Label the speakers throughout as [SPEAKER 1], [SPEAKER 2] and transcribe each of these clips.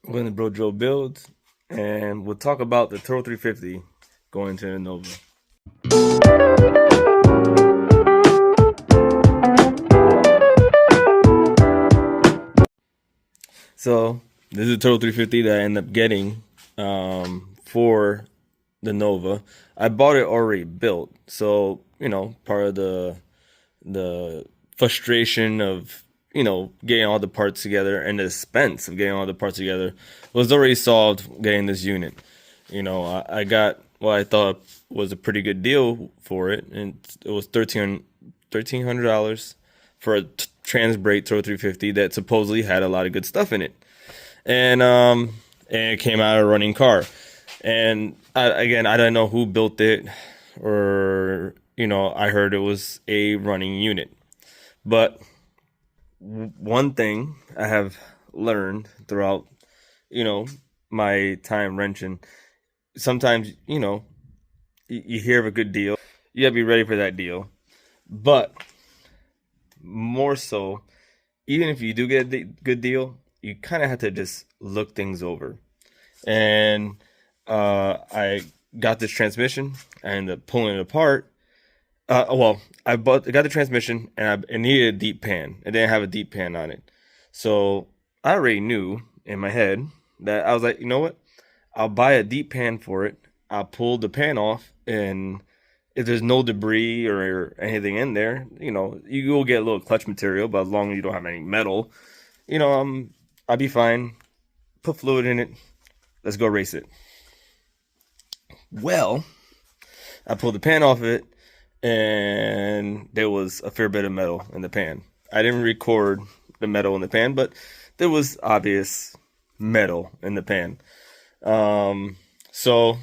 [SPEAKER 1] We're gonna Bro Joe builds, and we'll talk about the Turtle 350 going to the Nova. So this is a Turtle 350 that I ended up getting for the Nova. I bought it already built, so part of the frustration of getting all the parts together and the expense of getting all the parts together was already solved getting this unit. I got what I thought was a pretty good deal for it, and it was $1,300 for a Transbrake Turtle 350 that supposedly had a lot of good stuff in it, and it came out of a running car. And I don't know who built it, or I heard it was a running unit. But one thing I have learned throughout, my time wrenching, sometimes, you hear of a good deal, you gotta be ready for that deal. But more so, even if you do get a good deal, you kind of have to just look things over. And I got this transmission. I ended up pulling it apart. I got the transmission, and it needed a deep pan. It didn't have a deep pan on it, so I already knew in my head that I was like, you know what? I'll buy a deep pan for it. I'll pull the pan off, and if there's no debris or anything in there, you will get a little clutch material, but as long as you don't have any metal, I'll be fine. Put fluid in it. Let's go race it. Well, I pulled the pan off of it, and there was a fair bit of metal in the pan. I didn't record the metal in the pan, but there was obvious metal in the pan. So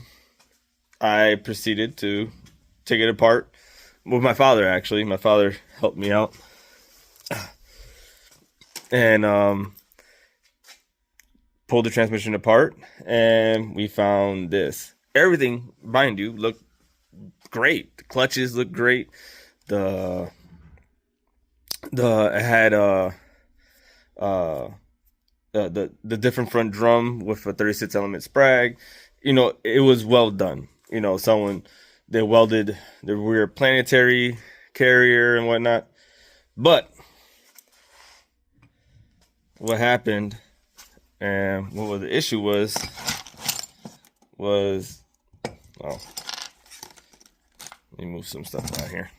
[SPEAKER 1] I proceeded to take it apart with my father. Actually, my father helped me out, and pulled the transmission apart, and we found this. Everything, mind you, looked great. The clutches look great. The it had the different front drum with a 36 element sprag. It was well done. They welded the rear planetary carrier and whatnot. But what happened, and what the issue was oh, let me move some stuff out here.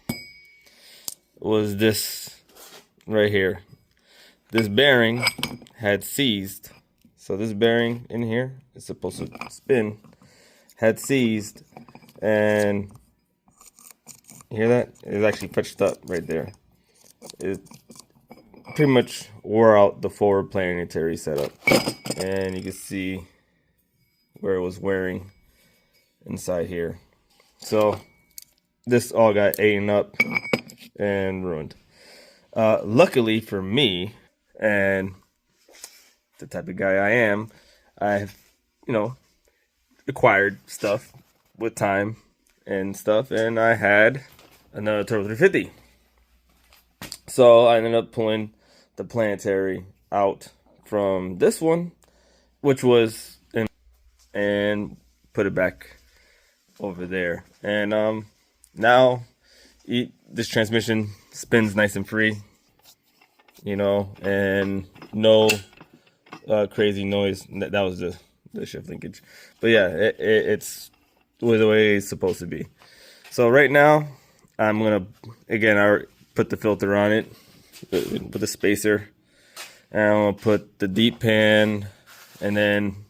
[SPEAKER 1] Was this right here? This bearing had seized. So this bearing in here is supposed to spin. Had seized, and you hear that? It's actually fetched up right there. It pretty much wore out the forward planetary setup, and you can see where it was wearing inside here. So this all got eaten up and ruined. Luckily for me, and the type of guy I am, I've acquired stuff with time and stuff, and I had another Turtle 350. So I ended up pulling the planetary out from this one, which was in, and put it back over there. And now this transmission spins nice and free, and no crazy noise. That was the shift linkage, but yeah, it's the way it's supposed to be. So right now, I'm gonna I put the filter on it, put the spacer, and I'm gonna put the deep pan, and then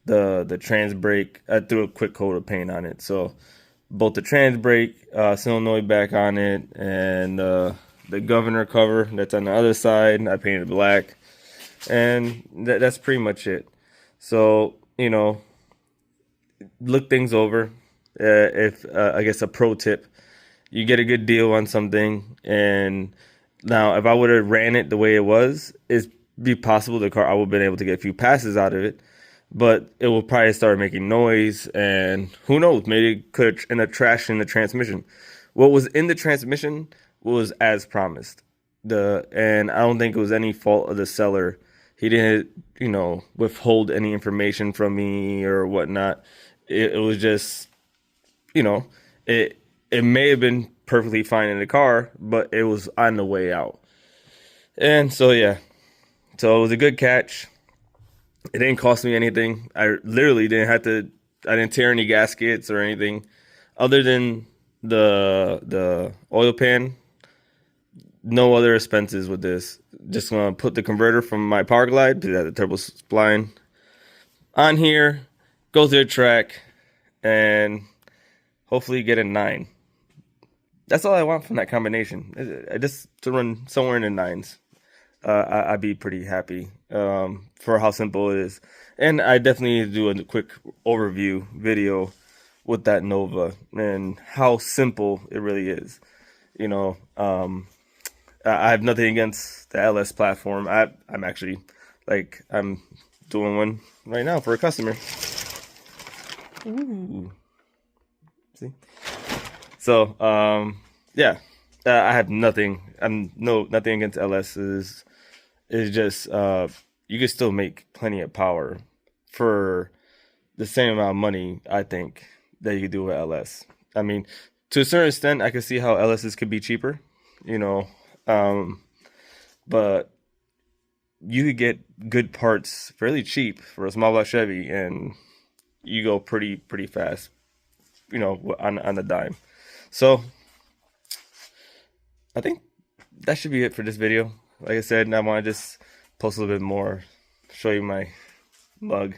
[SPEAKER 1] the Transbrake. I threw a quick coat of paint on it, so both the Transbrake solenoid back on it, and the governor cover that's on the other side, I painted black, and that's pretty much it. So look things over. If I guess a pro tip, you get a good deal on something, and now if I would have ran it the way it was, it'd be possible the car I would have been able to get a few passes out of it, but it will probably start making noise, and who knows, maybe it could end up trashing the transmission. What was in the transmission was as promised. And I don't think it was any fault of the seller. He didn't, withhold any information from me or whatnot. It was just, you know, it may have been perfectly fine in the car, but it was on the way out. And so yeah, so it was a good catch. It didn't cost me anything. I literally didn't have to. I didn't tear any gaskets or anything, other than the oil pan. No other expenses with this. Just gonna put the converter from my Power Glide to the turbo spline on here, go through the track, and hopefully get a 9. That's all I want from that combination. I just to run somewhere in the 9s. I'd be pretty happy for how simple it is. And I definitely need to do a quick overview video with that Nova and how simple it really is. I have nothing against the LS platform. I'm actually, I'm doing one right now for a customer. Ooh. See? So, yeah, I have nothing. Nothing against LS's. It's just, you can still make plenty of power for the same amount of money, I think, that you do with LS. I mean, to a certain extent, I can see how LS's could be cheaper, but you could get good parts fairly cheap for a small block Chevy, and you go pretty fast, on the dime. So I think that should be it for this video. Like I said, I want to just post a little bit more, show you my mug,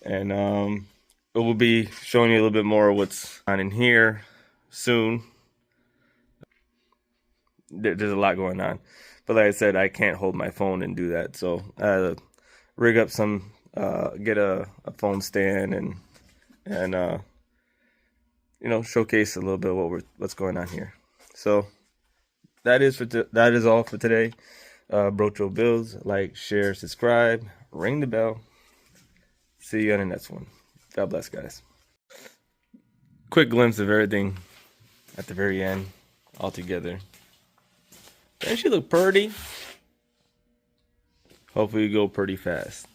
[SPEAKER 1] and it will be showing you a little bit more of what's on in here soon. There's a lot going on, but like I said, I can't hold my phone and do that, so I had to rig up some, get a phone stand and showcase a little bit of what's going on here. So that is all for today. Brocho Bills, like, share, subscribe, ring the bell. See you on the next one. God bless, guys. Quick glimpse of everything at the very end, all together. Doesn't she look pretty? Hopefully you go pretty fast.